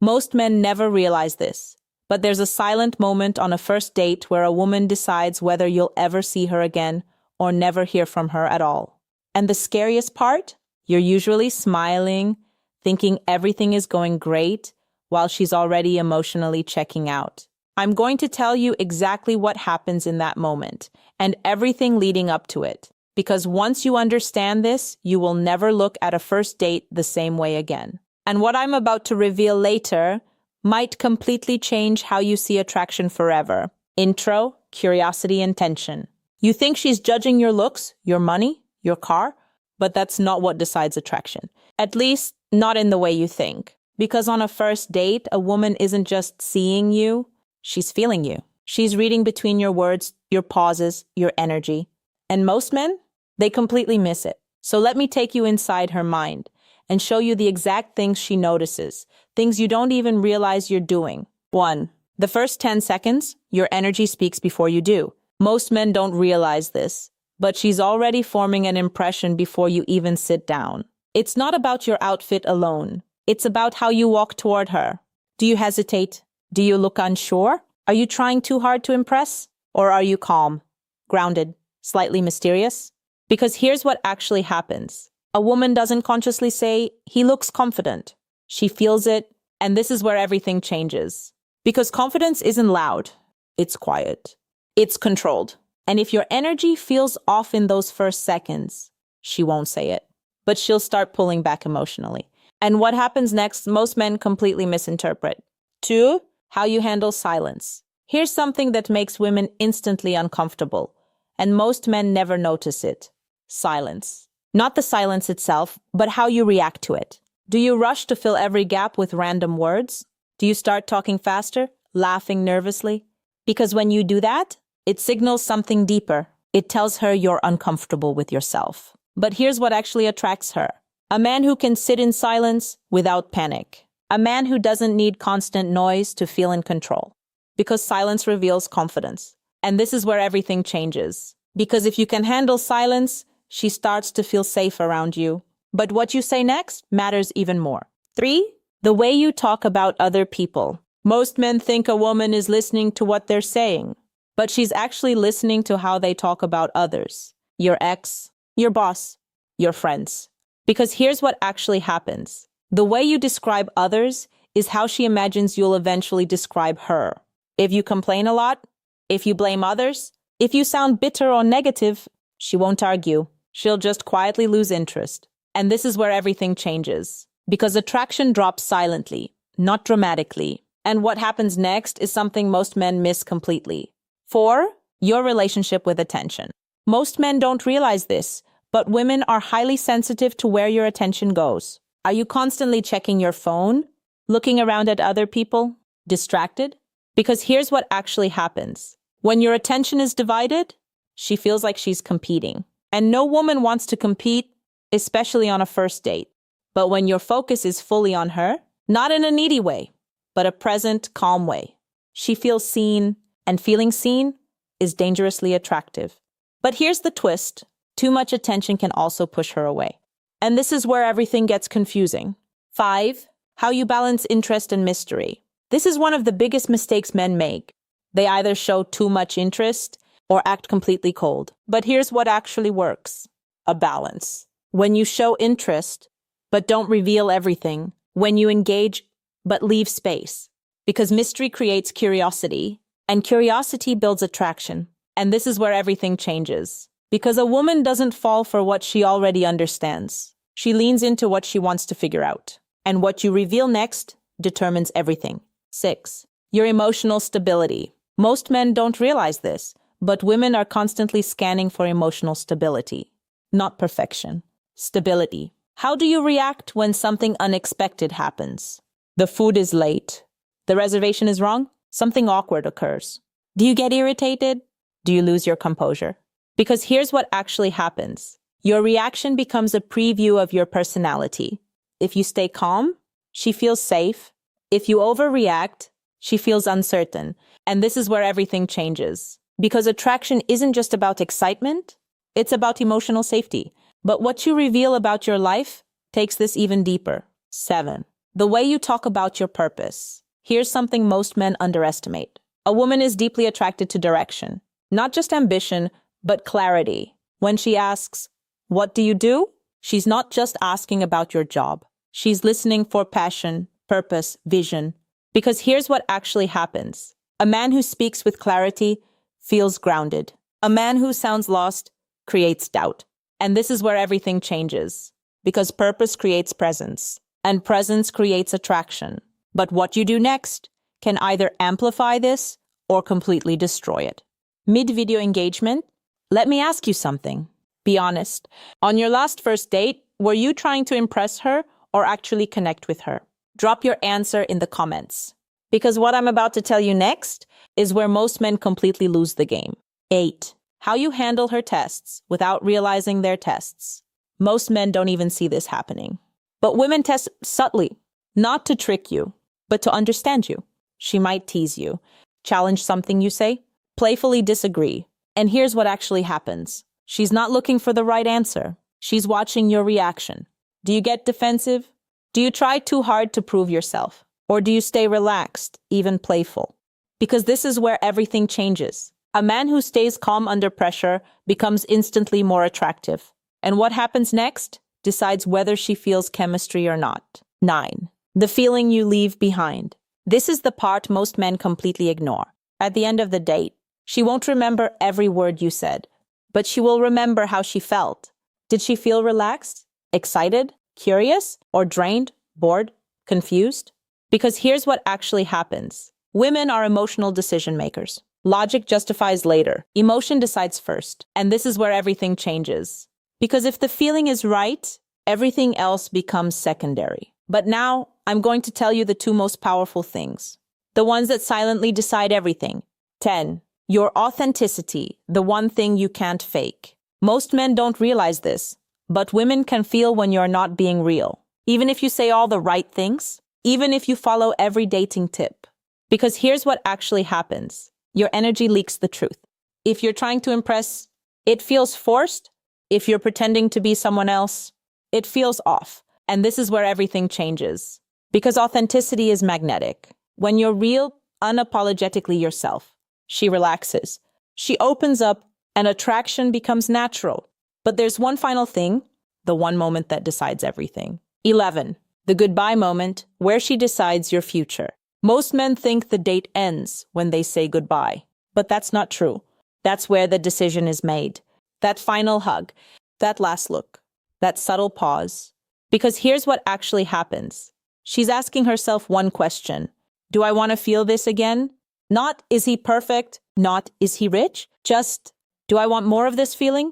Most men never realize this, but there's a silent moment on a first date where a woman decides whether you'll ever see her again or never hear from her at all. And the scariest part? You're usually smiling, thinking everything is going great, while she's already emotionally checking out. I'm going to tell you exactly what happens in that moment and everything leading up to it, because once you understand this, you will never look at a first date the same way again. And what I'm about to reveal later might completely change how you see attraction forever. Intro, curiosity, and tension. You think she's judging your looks, your money, your car, but that's not what decides attraction. At least, not in the way you think. Because on a first date, a woman isn't just seeing you, she's feeling you. She's reading between your words, your pauses, your energy. And most men, they completely miss it. So let me take you inside her mind and show you the exact things she notices, things you don't even realize you're doing. 1. The first 10 seconds, your energy speaks before you do. Most men don't realize this, but she's already forming an impression before you even sit down. It's not about your outfit alone. It's about how you walk toward her. Do you hesitate? Do you look unsure? Are you trying too hard to impress? Or are you calm, grounded, slightly mysterious? Because here's what actually happens. A woman doesn't consciously say, "He looks confident." She feels it, and this is where everything changes. Because confidence isn't loud. It's quiet. It's controlled. And if your energy feels off in those first seconds, she won't say it, but she'll start pulling back emotionally. And what happens next, most men completely misinterpret. 2, how you handle silence. Here's something that makes women instantly uncomfortable, and most men never notice it. Silence. Not the silence itself, but how you react to it. Do you rush to fill every gap with random words? Do you start talking faster, laughing nervously? Because when you do that, it signals something deeper. It tells her you're uncomfortable with yourself. But here's what actually attracts her. A man who can sit in silence without panic. A man who doesn't need constant noise to feel in control. Because silence reveals confidence. And this is where everything changes. Because if you can handle silence, she starts to feel safe around you. But what you say next matters even more. 3, the way you talk about other people. Most men think a woman is listening to what they're saying, but she's actually listening to how they talk about others. Your ex, your boss, your friends. Because here's what actually happens. The way you describe others is how she imagines you'll eventually describe her. If you complain a lot, if you blame others, if you sound bitter or negative, she won't argue. She'll just quietly lose interest. And this is where everything changes. Because attraction drops silently, not dramatically. And what happens next is something most men miss completely. 4, your relationship with attention. Most men don't realize this, but women are highly sensitive to where your attention goes. Are you constantly checking your phone? Looking around at other people? Distracted? Because here's what actually happens. When your attention is divided, she feels like she's competing. And no woman wants to compete, especially on a first date. But when your focus is fully on her, not in a needy way, but a present, calm way, she feels seen, and feeling seen is dangerously attractive. But here's the twist. Too much attention can also push her away. And this is where everything gets confusing. 5, how you balance interest and mystery. This is one of the biggest mistakes men make. They either show too much interest or act completely cold. But here's what actually works. A balance. When you show interest, but don't reveal everything. When you engage, but leave space. Because mystery creates curiosity, and curiosity builds attraction. And this is where everything changes. Because a woman doesn't fall for what she already understands. She leans into what she wants to figure out. And what you reveal next determines everything. 6, your emotional stability. Most men don't realize this, but women are constantly scanning for emotional stability. Not perfection. Stability. How do you react when something unexpected happens? The food is late. The reservation is wrong. Something awkward occurs. Do you get irritated? Do you lose your composure? Because here's what actually happens. Your reaction becomes a preview of your personality. If you stay calm, she feels safe. If you overreact, she feels uncertain. And this is where everything changes. Because attraction isn't just about excitement, it's about emotional safety. But what you reveal about your life takes this even deeper. 7, The way you talk about your purpose. Here's something most men underestimate. A woman is deeply attracted to direction, not just ambition, but clarity. When she asks, "What do you do?" she's not just asking about your job. She's listening for passion, purpose, vision. Because here's what actually happens. A man who speaks with clarity feels grounded. A man who sounds lost creates doubt. And this is where everything changes. Because purpose creates presence, and presence creates attraction. But what you do next can either amplify this or completely destroy it. Mid-video engagement, let me ask you something. Be honest. On your last first date, were you trying to impress her or actually connect with her? Drop your answer in the comments. Because what I'm about to tell you next is where most men completely lose the game. 8. How you handle her tests without realizing they're tests. Most men don't even see this happening. But women test subtly, not to trick you, but to understand you. She might tease you, challenge something you say, playfully disagree. And here's what actually happens. She's not looking for the right answer. She's watching your reaction. Do you get defensive? Do you try too hard to prove yourself? Or do you stay relaxed, even playful? Because this is where everything changes. A man who stays calm under pressure becomes instantly more attractive. And what happens next decides whether she feels chemistry or not. 9. The feeling you leave behind. This is the part most men completely ignore. At the end of the date, she won't remember every word you said, but she will remember how she felt. Did she feel relaxed, excited, curious, or drained, bored, confused? Because here's what actually happens. Women are emotional decision makers. Logic justifies later. Emotion decides first. And this is where everything changes. Because if the feeling is right, everything else becomes secondary. But now, I'm going to tell you the two most powerful things. The ones that silently decide everything. 10. Your authenticity, the one thing you can't fake. Most men don't realize this, but women can feel when you're not being real. Even if you say all the right things, even if you follow every dating tip. Because here's what actually happens. Your energy leaks the truth. If you're trying to impress, it feels forced. If you're pretending to be someone else, it feels off. And this is where everything changes. Because authenticity is magnetic. When you're real, unapologetically yourself, she relaxes. She opens up, and attraction becomes natural. But there's one final thing, the one moment that decides everything. 11. The goodbye moment, where she decides your future. Most men think the date ends when they say goodbye. But that's not true. That's where the decision is made. That final hug, that last look, that subtle pause. Because here's what actually happens. She's asking herself one question. Do I want to feel this again? Not, is he perfect? Not, is he rich? Just, do I want more of this feeling?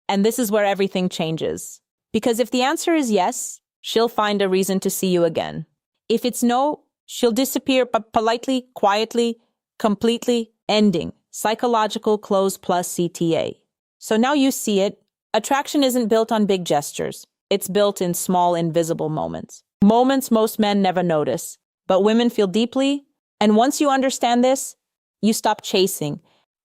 And this is where everything changes. Because if the answer is yes, she'll find a reason to see you again. If it's no, she'll disappear politely, quietly, completely, ending. Psychological close plus CTA. So now you see it. Attraction isn't built on big gestures. It's built in small, invisible moments. Moments most men never notice, but women feel deeply. And once you understand this, you stop chasing,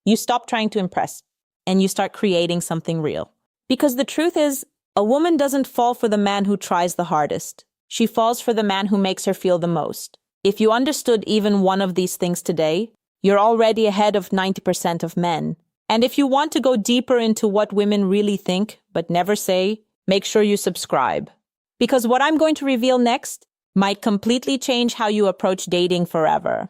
you stop trying to impress, and you start creating something real. Because the truth is, a woman doesn't fall for the man who tries the hardest. She falls for the man who makes her feel the most. If you understood even one of these things today, you're already ahead of 90% of men. And if you want to go deeper into what women really think, but never say, make sure you subscribe. Because what I'm going to reveal next might completely change how you approach dating forever.